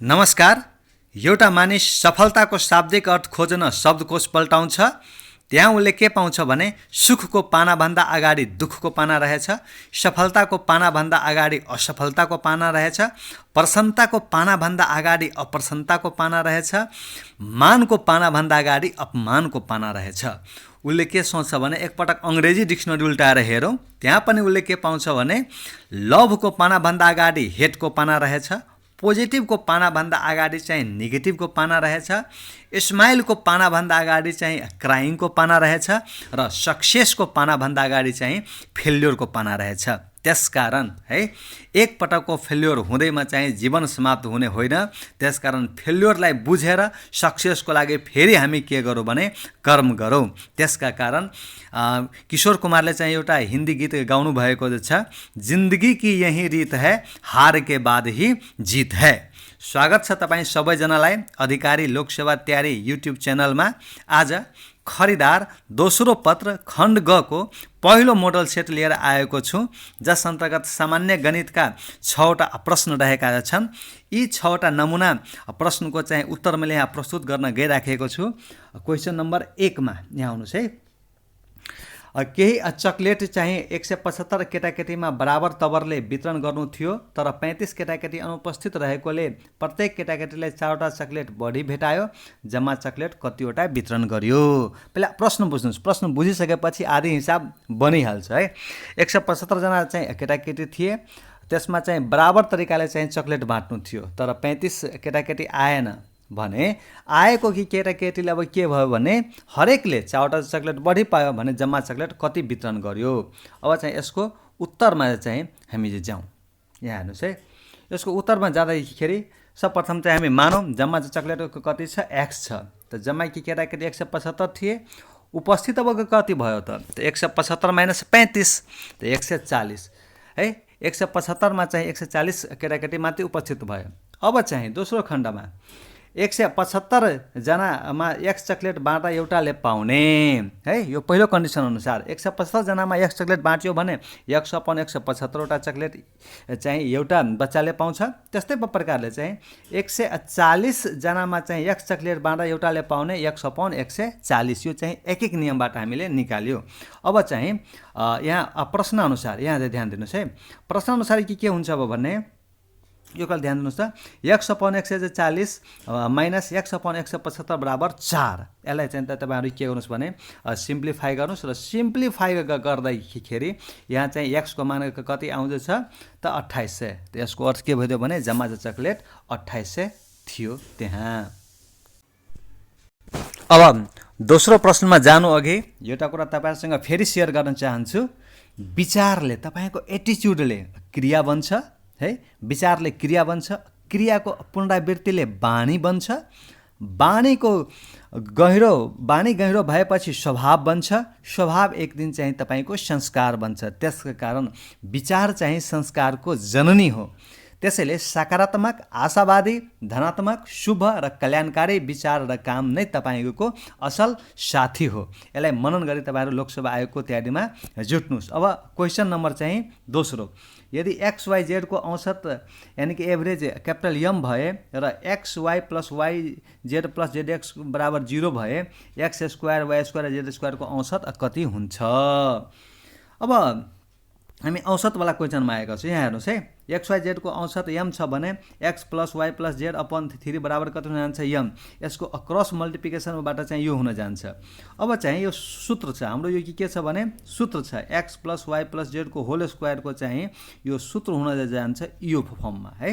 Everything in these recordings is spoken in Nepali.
नमस्कार। एउटा मानिस सफलताको शाब्दिक अर्थ खोज्न शब्दकोश पल्टाउँछ। त्यहाँ उसले के पाउँछ भने सुखको पानाभन्दा अगाडि दुःखको पाना रहेछ, सफलताको पानाभन्दा अगाडि असफलताको पाना रहेछ, प्रसन्नताको पानाभन्दा अगाडि अप्रसन्नताको पाना रहेछ, मानको पानाभन्दा अगाडि अपमानको पाना रहेछ। उसले के सोच्छ भने एकपटक अङ्ग्रेजी डिक्सनरी उल्टाएर हेरौँ, त्यहाँ पनि उसले के पाउँछ भने लभको पानाभन्दा अगाडि हेटको पाना रहेछ, पोजिटिभको पानाभन्दा अगाडि चाहिँ नेगेटिभको पाना रहेछ, स्माइलको पानाभन्दा अगाडि चाहिँ क्राइङको पाना रहेछ र सक्सेसको पानाभन्दा अगाडि चाहिँ फेल्योरको पाना रहेछ। त्यसकारण है एकपटकको फेल्योर हुँदैमा चाहिँ जीवन समाप्त हुने होइन। त्यसकारण फेल्योरलाई बुझेर सक्सेसको लागि फेरि हामी के गरौँ भने कर्म गरौँ। त्यसका कारण किशोर कुमारले चाहिँ एउटा हिन्दी गीत गाउनु भएको छ, जिन्दगी की यही रीत है, हार के बाद ही जीत है। स्वागत छ तपाईँ सबैजनालाई अधिकारी लोकसेवा तयारी युट्युब च्यानलमा। आज खरिदार दोस्रो पत्र खण्ड ग को पहिलो मोडल सेट लिएर आएको छु, जस अन्तर्गत सामान्य गणितका 6वटा प्रश्न रहेका छन्। यी 6वटा नमुना प्रश्नको चाहिँ उत्तर मैले यहाँ प्रस्तुत गर्न गइराखेको छु। क्वेसन नम्बर 1 मा यहाँ आउनुहोस् है। केही चकलेट चाहिँ 175 केटाकेटीमा बराबर तवरले वितरण गर्नु थियो, तर 35 केटाकेटी अनुपस्थित रहेकोले प्रत्येक केटाकेटीले 4वटा चकलेट बढी भेटायो। जम्मा चकलेट कतिवटा वितरण गर्यो? पहिला प्रश्न बुझ्नुहोस्। प्रश्न बुझिसकेपछि आदि हिसाब बनिहाल्छ है। 175 जना चाहिँ केटाकेटी थिए, त्यसमा चाहिँ बराबर तरिकाले चाहिँ चकलेट बाँड्नु थियो, तर 35 केटाकेटी आएन भने आएको कि केटाकेटीले अब के भयो भने हरेकले 4वटा चकलेट बढी पायो भने जम्मा चकलेट कति वितरण गर्यो? अब चाहिँ यसको उत्तरमा चाहिँ हामी जाउँ। यहाँ हेर्नुहोस् है। यसको उत्तरमा जाँदाखेरि सर्वप्रथम चाहिँ हामी मानौँ जम्मा चकलेटको कति छ? x छ। त जम्मा कि केटाकेटी 175 थिए, उपस्थित अब कति भयो त? 175 माइनस 35 त 140 है। 175 मा चाहिँ 140 केटाकेटी माथि उपस्थित भयो। अब चाहिँ दोस्रो खण्डमा 175 जनामा x चकलेट बाँड्दा एउटाले पाउने है। यो पहिलो कन्डिसन अनुसार 175 जनामा x चकलेट बाँड्यो भने 1/175वटा चकलेट चाहिँ एउटा बच्चाले पाउँछ। त्यस्तै प्रकारले चाहिँ 140 जनामा चाहिँ x चकलेट बाँड्दा एउटाले पाउने 1/140। यो चाहिँ एक एक नियमबाट हामीले निकाल्यो। अब चाहिँ यहाँ प्रश्न अनुसार यहाँ ध्यान दिनुहोस् है। प्रश्न अनुसार के हुन्छ अब भन्ने यो कल ध्यान दिनुहोस् त। 1/140 माइनस 1/175 बराबर 4। यसलाई चाहिँ तपाईँहरू के गर्नुहोस् भने सिम्प्लिफाई गर्नुहोस् र सिम्प्लिफाई गर्दाखेरि यहाँ चाहिँ x को मान कति आउँदैछ त 2800। त यसको अर्थ के भइदियो भने जम्मा चकलेट 2800 थियो त्यहाँ। अब दोस्रो प्रश्नमा जानु अघि एउटा कुरा तपाईँहरूसँग फेरि सेयर गर्न चाहन्छु। विचारले तपाईँको एटिच्युडले क्रिया बन्छ है। विचारले क्रिया बन्छ, क्रियाको पुनरावृत्तिले बानी बन्छ, बानी गहिरो भएपछि स्वभाव बन्छ, स्वभाव एक दिन चाहिँ तपाईँको संस्कार बन्छ। त्यसका कारण विचार चाहिँ संस्कारको जननी हो। त्यसैले सकारात्मक, आशावादी, धनात्मक, शुभ र कल्याणकारी विचार र काम नै तपाईँको असल साथी हो। यसलाई मनन गरी तपाईँहरू लोकसभा आयोगको तयारीमा जुट्नुहोस्। अब क्वेसन नम्बर चाहिँ दोस्रो। यदि XYZ को औसत यानी कि एभरेज क्यापिटल M भए र XY plus YZ plus ZX बराबर 0 भए x² y² र z² को औसत कति हुन्छ? अब हामी औसतवाला क्वेसनमा आएका छौँ। यहाँ हेर्नुहोस् है। XYZ को औसत M छ भने x plus y plus z upon 3 बराबर कति हुन जान्छ? M। यसको क्रस मल्टिप्लिकेसनबाट चाहिँ यो हुन जान्छ। अब चाहिँ यो सूत्र छ हाम्रो। यो के छ भने सूत्र छ x plus y plus z को होल स्क्वायरको चाहिँ यो सूत्र हुन जान्छ यो फर्ममा है।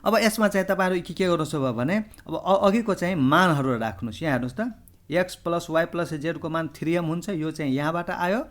अब यसमा चाहिँ तपाईँहरू के गर्नुहोस् भने अब अघिको चाहिँ मानहरू राख्नुहोस्। यहाँ हेर्नुहोस् त। x plus y plus z को मान 3m हुन्छ। यो चाहिँ यहाँबाट आयो।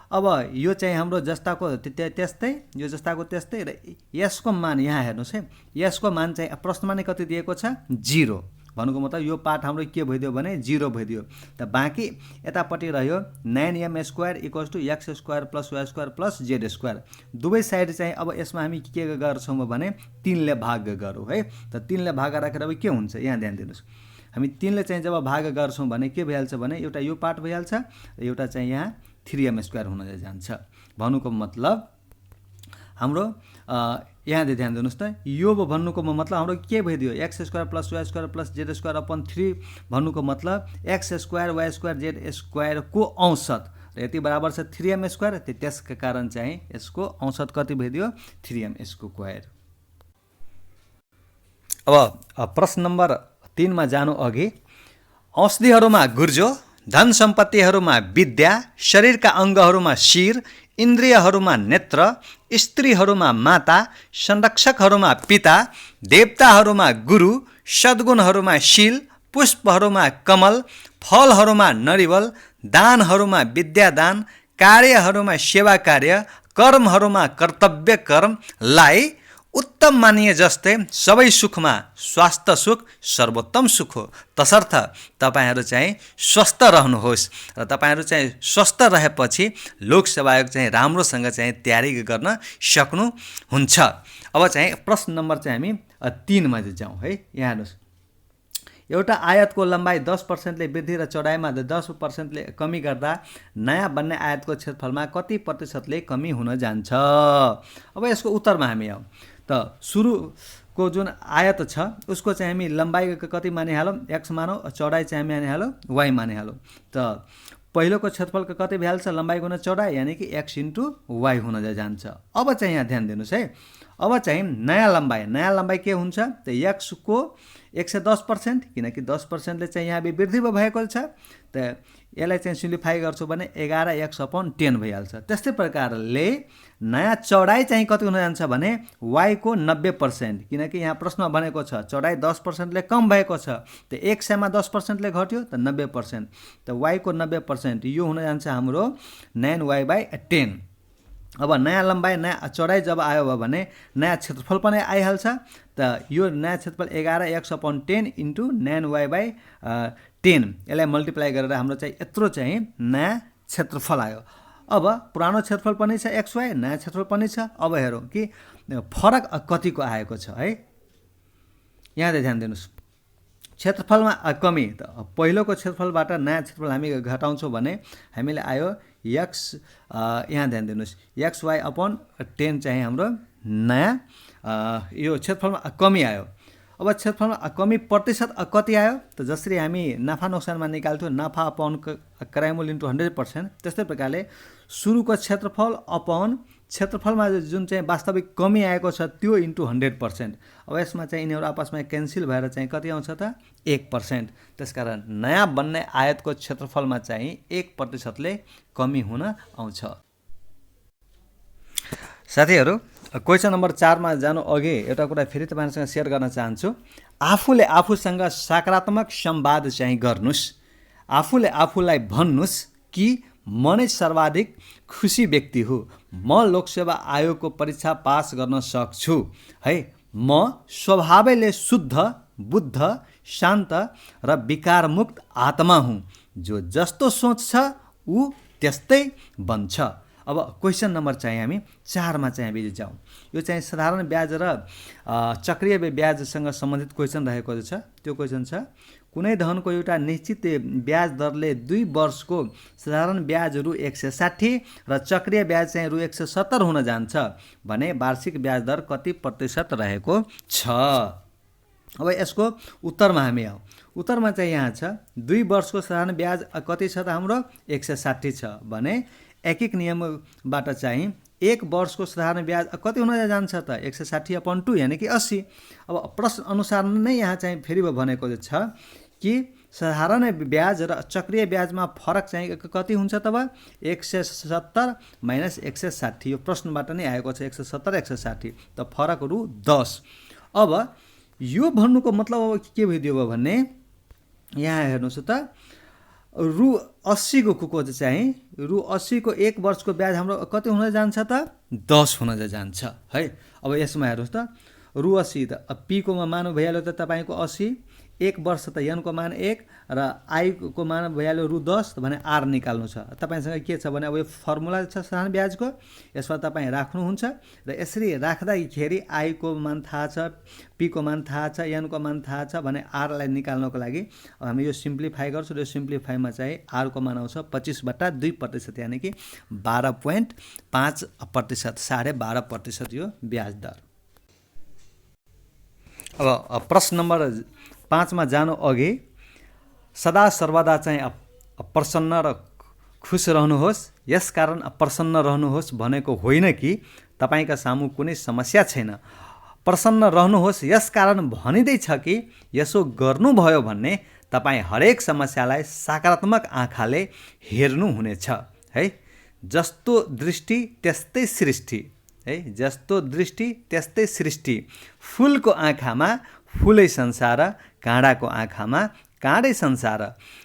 अब यो चाहिँ हाम्रो जस्ताको त्यस्तै, यो जस्ताको त्यस्तै र यसको मान यहाँ हेर्नुहोस् है। यसको मान चाहिँ प्रश्नमा नै कति दिएको छ? 0। भन्नुको मतलब यो पार्ट हाम्रो के भइदियो भने 0 भइदियो। त बाँकी यतापट्टि रह्यो 9m² = x² plus y² plus z²। दुवै साइड चाहिँ अब यसमा हामी के गर्छौँ भने 3 ले भाग गरौँ है। त 3 ले भाग राखेर अब के हुन्छ? यहाँ ध्यान दिनुहोस्। हामी 3 ले चाहिँ जब भाग गर्छौँ भने के भइहाल्छ भने एउटा यो पार्ट भइहाल्छ र एउटा चाहिँ यहाँ 3m² हुन जान्छ। भन्नुको मतलब हाम्रो यहाँ ध्यान दिनुहोस् त, यो भन्नुको मतलब हाम्रो के भइदियो, X square plus Y square plus Z square अपन 3 भन्नुको मतलब X square Y square Z स्क्वायरको औसत र यति बराबर छ 3m स्क्वायर। त्यसका कारण चाहिँ यसको औसत कति भइदियो, 3m स्क्वायर। अब प्रश्न नम्बर 3 मा जानु अघि औषधिहरूमा गुर्जो, धन सम्पत्तिहरूमा विद्या, शरीरका अङ्गहरूमा शिर, इन्द्रियहरूमा नेत्र, स्त्रीहरूमा माता, संरक्षकहरूमा पिता, देवताहरूमा गुरु, सद्गुणहरूमा शील, पुष्पहरूमा कमल, फलहरूमा नरिवल, दानहरूमा विद्यादान, कार्यहरूमा सेवा कार्य, कर्महरूमा कर्तव्य कर्मलाई उत्तम मानिए जस्तै सबै सुखमा स्वास्थ्य सुख सर्वोत्तम सुख हो। तसर्थ तपाईहरू चाहिँ स्वस्थ रहनुहोस् र तपाईहरू चाहिँ स्वस्थ रहेपछि लोकसेवा आयोग चाहिँ राम्रोसँग चाहिँ तयारी गर्न सक्नुहुन्छ। अब चाहिँ प्रश्न नम्बर चाहिँ हामी 3 मा जाउँ है। यहाँ हेर्नुहोस्, एउटा आयतको लम्बाइ 10% ले वृद्धि र चौडाइमा 10% ले कमी गर्दा नयाँ बन्ने आयतको क्षेत्रफलमा कति प्रतिशतले कमी हुन जान्छ। अब यसको उत्तरमा हामी आउँ त सुरुको जुन आयत छ उसको चाहिँ हामी लम्बाइ कति मानिहालौँ, एक्स मानौँ, चौडाइ चाहिँ हामी मानिहालौँ वाई मानिहालौँ। त पहिलोको क्षेत्रफलको कति भइहाल्छ, लम्बाइ गुणा चौडाइ यानि कि एक्स इन्टु वाई हुन जान्छ। अब चाहिँ यहाँ ध्यान दिनुहोस् है, अब चाहिँ नयाँ लम्बाइ के हुन्छ त एक्सको 110%, किनकि 10%ले चाहिँ यहाँ वृद्धि भएको छ, त यसलाई चाहिँ सिम्प्लिफाई गर्छु भने 11x/10 भइहाल्छ। त्यस्तै प्रकारले नयाँ चौडाइ चाहिँ कति हुन जान्छ भने y को 90%, किनकि यहाँ प्रश्नमा भनेको छ चौडाइ 10% ले कम भएको छ, त 100 मा 10% ले घट्यो त 90%, त y को 90% यो हुन जान्छ हाम्रो 9y/10। अब नयाँ लम्बाइ नयाँ चौडाइ जब आयो भने नयाँ क्षेत्रफल पनि आइहाल्छ, त यो नयाँ क्षेत्रफल 11x/10 इन्टु 9y/10, यसलाई मल्टिप्लाई गरेर हाम्रो चाहिँ यत्रो चाहिँ नयाँ क्षेत्रफल आयो। अब पुरानो क्षेत्रफल पनि छ xy, नयाँ क्षेत्रफल पनि छ। अब हेरौँ कि फरक कतिको आएको छ है। यहाँ ध्यान दिनुहोस्, क्षेत्रफलमा कमी, त पहिलोको क्षेत्रफलबाट नयाँ क्षेत्रफल हामी घटाउँछौँ भने हामीले आयो x, यहाँ ध्यान दिनुहोस् xy/10 चाहिँ हाम्रो नयाँ यो क्षेत्रफलमा कमी आयो। अब क्षेत्रफलमा कमी प्रतिशत कति आयो, त जसरी हामी नाफा नोक्सानमा निकाल्थ्यौँ नाफा अपन क्राइमूल इन्टु 100%, त्यस्तै प्रकारले सुरुको क्षेत्रफल अपन क्षेत्रफलमा जुन चाहिँ वास्तविक कमी आएको छ त्यो इन्टु 100%। अब यसमा चाहिँ यिनीहरू आपसमा क्यान्सल भएर चाहिँ कति आउँछ त 1%। त्यसकारण नयाँ बन्ने आयतको क्षेत्रफलमा चाहिँ 1% ले कमी हुन आउँछ। साथीहरू, क्वेसन नम्बर 4 मा जानु अघि एउटा कुरा फेरि तपाईहरुसँग सेयर गर्न चाहन्छु। आफूले आफूसँग सकारात्मक संवाद चाहिँ गर्नुस्। आफूले आफूलाई भन्नुस् कि म नै सर्वाधिक खुसी व्यक्ति हुँ, म लोकसेवा आयोगको परीक्षा पास गर्न सक्छु है, म स्वभावैले शुद्ध, बुद्ध, शान्त र विकारमुक्त आत्मा हुँ, जो जस्तो सोच्छ ऊ त्यस्तै बन्छ। अब क्वेसन नम्बर चाहिँ हामी 4 मा चाहिँ हामी जाउँ। यो चाहिँ साधारण ब्याज र चक्रीय ब्याजसँग सम्बन्धित क्वेसन रहेको छ। त्यो क्वेसन छ, कुनै धनको एउटा निश्चित ब्याज दरले 2 वर्षको साधारण ब्याज रु 160 र चक्रीय ब्याज चाहिँ रु 170 हुन जान्छ भने वार्षिक ब्याज दर कति प्रतिशत रहेको छ। अब यसको उत्तरमा हामी आउँ। उत्तरमा चाहिँ यहाँ छ 2 वर्षको साधारण ब्याज कति छ त हाम्रो 160 छ भने एक नियमबाट चाहिँ 1 वर्षको साधारण ब्याज कति हुन जान्छ त 160/2 यानि कि 80। अब प्रश्न अनुसार नै यहाँ चाहिँ फेरि भनेको छ कि साधारण ब्याज र चक्रीय ब्याजमा फरक चाहिँ कति हुन्छ तब 170 - 160। यो प्रश्नबाट नै आएको छ 170 160, त फरक रु 10। अब यो भन्नुको मतलब अब के भइदियो भने यहाँ हेर्नुहोस् त रु 80 को चाहिँ रु 80 को 1 वर्षको ब्याज हाम्रो कति हुन जान्छ त 10 हुन जान्छ है। अब यसमा हेर्नुहोस् त रु 80 त पी को मान भइहाल्यो त तपाईको 80, 1 वर्ष त एन को मान 1 र आई को मान भइहाल्यो रु 10 भने आर निकाल्नु छ। तपाईसँग के छ भने अब यो फर्मुला छ साधारण ब्याजको, यसमा तपाईँ राख्नुहुन्छ र यसरी राख्दाखेरि आई को मान थाहा छ, पी को मान थाहा छ, एन को मान थाहा छ भने आरलाई निकाल्नको लागि हामी यो सिम्प्लिफाई गर्छौँ र यो सिम्प्लिफाईमा चाहिँ आर को मान आउँछ 25/2% यानि कि 12.5%, 12.5% यो ब्याज दर। अब प्रश्न नम्बर 5 मा जानु अघि सदा सर्वदा चाहिँ प्रसन्न र खुस रहनुहोस्, यसकारण प्रसन्न रहनुहोस् भनेको होइन कि तपाईँका सामु कुनै समस्या छैन। प्रसन्न रहनुहोस् यसकारण भनिँदैछ कि यसो गर्नुभयो भन्ने तपाईँ हरेक समस्यालाई सकारात्मक आँखाले हेर्नुहुनेछ है। जस्तो दृष्टि त्यस्तै सृष्टि है, जस्तो दृष्टि त्यस्तै सृष्टि। फुलको आँखामा फुलै संसार, काँडाको आँखामा काँडै संसार।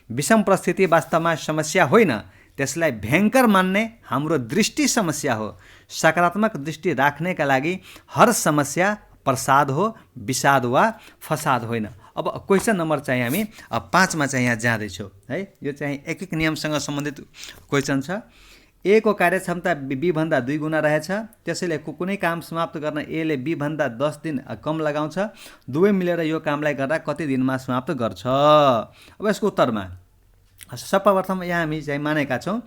विषम परिस्थिति वास्तवमा समस्या होइन, त्यसलाई भयङ्कर मान्ने हाम्रो दृष्टि समस्या हो। सकारात्मक दृष्टि राख्नेका लागि हर समस्या प्रसाद हो, विषाद वा फसाद होइन। अब क्वेसन नम्बर चाहिँ हामी 5 मा चाहिँ यहाँ जाँदैछौँ है। यो चाहिँ एक एक नियमसँग सम्बन्धित क्वेसन छ। ए को कार्यक्षमता बी भन्दा 2 गुणा रहेछ, त्यसैले कुनै काम समाप्त गर्न ए ले बी भन्दा 10 दिन कम लगाउँछ। दुवै मिलेर यो कामलाई गर्दा कति दिनमा समाप्त गर्छ? अब यसको उत्तरमा सर्वप्रथम यहाँ हामी चाहिँ मानेका छौँ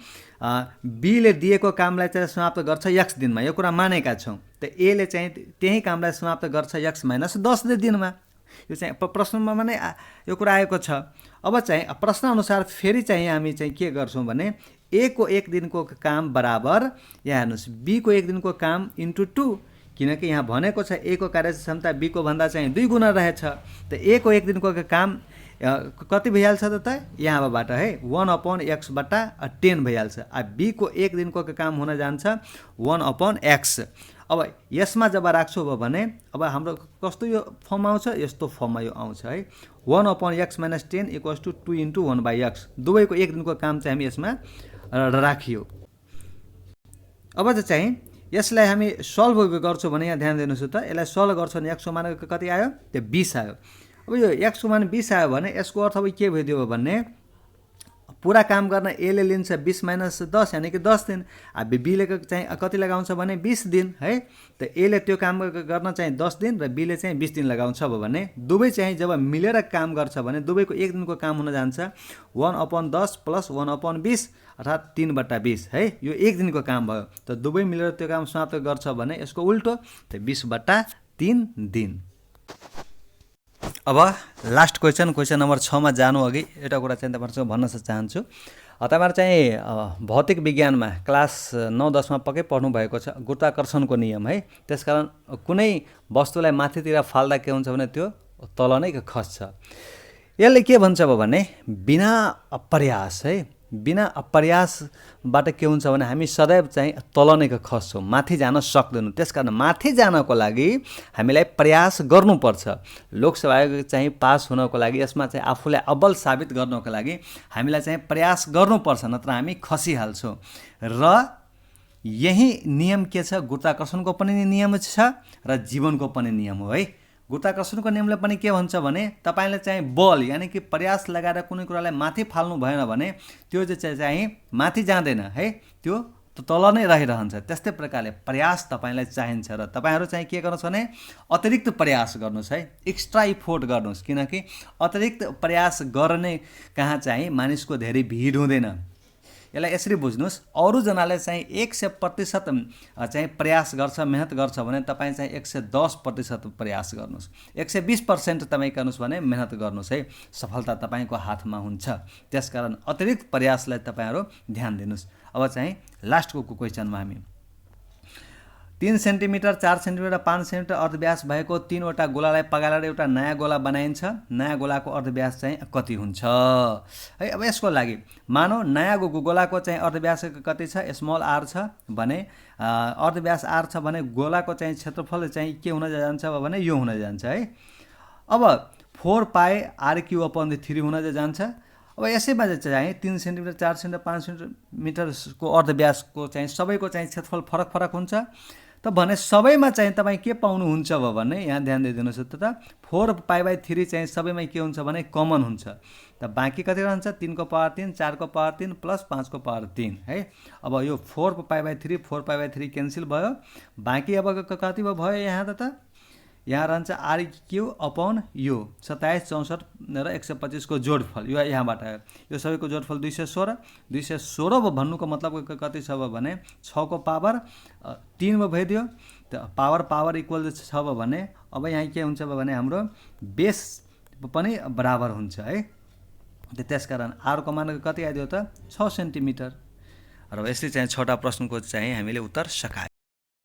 बीले दिएको कामलाई चाहिँ समाप्त गर्छ x दिनमा, यो कुरा मानेका छौँ। त ए ले चाहिँ त्यही कामलाई समाप्त गर्छ x - 10 दिनमा। यो चाहिँ प्रश्नमा नै यो कुरा आएको छ। अब चाहिँ प्रश्न अनुसार फेरि चाहिँ हामी चाहिँ के गर्छौँ भने ए को 1 दिनको काम बराबर यहाँ हेर्नुहोस् बी को 1 दिनको काम इन्टु 2, किनकि यहाँ भनेको छ ए को कार्यक्षमता बी को भन्दा चाहिँ 2 गुणा रहेछ। त ए को 1 दिनको काम कति भइहाल्छ त यहाँबाट है 1/x/10 भइहाल्छ। बी को 1 दिनको काम हुन जान्छ 1/x। अब यसमा जब राख्छु भने अब हाम्रो कस्तो यो फर्म आउँछ, यस्तो फर्ममा यो आउँछ है। 1/x - 10 = 2 × 1/x। दुवैको 1 दिनको काम चाहिँ हामी यसमा राखियो। अब चाहिँ यसलाई हामी सल्भ गर्छौँ भने यहाँ ध्यान दिनुहोस् त, यसलाई सल्भ गर्छौँ भने x को मान कति आयो? त्यो 20 आयो। अब यो x को मान 20 आयो भने यसको अर्थ अब के भइदियो भने पुरा काम गर्न ए ले लिन्छ 20 - 10 यानि कि 10 दिन। बीले चाहिँ कति लगाउँछ भने 20 दिन है। त ए ले त्यो काम गर्न चाहिँ 10 दिन र बीले चाहिँ 20 दिन लगाउँछ भने दुवै चाहिँ जब मिलेर काम गर्छ भने दुवैको 1 दिनको काम हुन जान्छ 1/10 + 1/20 अर्थात् 3/20 है। यो 1 दिनको काम भयो। त दुवै मिलेर त्यो काम समाप्त गर्छ भने यसको उल्टो त 20/3 दिन। अब लास्ट क्वेसन नम्बर 6 मा जानु अघि एउटा कुरा चाहिँ तपाईँहरूसँग भन्न चाहन्छु। तपाईँहरू चाहिँ भौतिक विज्ञानमा क्लास 9-10 मा पक्कै पढ्नु भएको छ गुरुत्वाकर्षणको नियम है। त्यसकारण कुनै वस्तुलाई माथितिर फाल्दा के हुन्छ भने त्यो तल नै खस्छ। यसले के भन्छ भने बिना प्रयास है, बिना प्रयासबाट के हुन्छ भने हामी सदैव चाहिँ तल नै खस्छौँ, माथि जान सक्दैनौँ। त्यसकारण माथि जानको लागि हामीलाई प्रयास गर्नुपर्छ। लोकसभा चाहिँ पास हुनको लागि यसमा चाहिँ आफूलाई अब्बल साबित गर्नको लागि हामीलाई चाहिँ प्रयास गर्नुपर्छ, नत्र हामी खसिहाल्छौँ। र यही नियम के छ, गुरुत्वाकर्षणको पनि नियम छ र जीवनको पनि नियम हो है। गुरुत्वाकर्षणको नियमले पनि के भन्छ भने तपाईले चाहिँ बल यानी कि प्रयास लगाएर कुनै कुरालाई माथि फाल्नु भएन भने त्यो चाहिँ माथि जाँदैन है, त्यो तल नै रहिरहन्छ। त्यस्तै प्रकारले प्रयास तपाईलाई चाहिन्छ र तपाईहरु चाहिँ के गर्नुहोस् भने अतिरिक्त प्रयास गर्नुहोस् है, एक्स्ट्रा इफोर्ट गर्नुहोस्, किनकि अतिरिक्त प्रयास गर्ने कहाँ चाहिँ मानिसको धेरै भिड हुँदैन। यसलाई यसरी बुझ्नुहोस्, अरू जनाले चाहिँ 100% चाहिँ प्रयास गर्छ, मेहनत गर्छ भने तपाईँ चाहिँ 110% प्रयास गर्नुहोस्, 120% तपाईँ गर्नुहोस् भने मेहनत गर्नुहोस् है, सफलता तपाईँको हातमा हुन्छ। त्यसकारण अतिरिक्त प्रयासलाई तपाईँहरू ध्यान दिनुहोस्। अब चाहिँ लास्टको क्वेसनमा हामी 3 सेन्टिमिटर 4 सेन्टिमिटर 5 सेन्टिमिटर अर्धव्यास भएको 3 वटा गोलालाई पगालेर एउटा नयाँ गोला बनाइन्छ। नयाँ गोलाको अर्धव्यास चाहिँ कति हुन्छ है। अब यसको लागि मानौ नयाँ गोलाको चाहिँ अर्धव्यास कति छ, स्मल r छ भने अर्धव्यास r छ भने गोलाको चाहिँ क्षेत्रफल चाहिँ के हुन जान्छ भने यो हुन जान्छ है। अब 4πr³/3 हुन जान्छ। अब यसैमा चाहिँ 3 सेन्टिमिटर 4 सेन्टिमिटर 5 सेन्टिमिटरको अर्धव्यासको चाहिँ सबैको चाहिँ क्षेत्रफल फरक फरक हुन्छ। त भने सबैमा चाहिँ तपाईँ के पाउनुहुन्छ भने यहाँ ध्यान दिइदिनुहोस् त 4π/3 चाहिँ सबैमा के हुन्छ भने कमन हुन्छ। त बाँकी कति रहन्छ 3 को पावर 3 4 को पावर 3 प्लस 5 को पावर 3 है। अब यो 4π/3 4π/3 क्यान्सल भयो, बाँकी अब कति भयो यहाँ त यहाँ रहन्छ आरक्यू अपन यो 27, 64 र 125 को जोडफल यो यहाँबाट आयो। यो सबैको जोडफल 216। 216 भन्नुको मतलब कति छ भने 6 को पावर 3 में भइदियो। त पावर इक्वल छ भने अब यहाँ के हुन्छ भने हाम्रो बेस पनि बराबर हुन्छ है। त्यसकारण आर को मान कति आइदियो त 6 सेन्टिमिटर। र यसले चाहिँ 6वटा प्रश्नको चाहिँ हामीले उत्तर सकायौँ।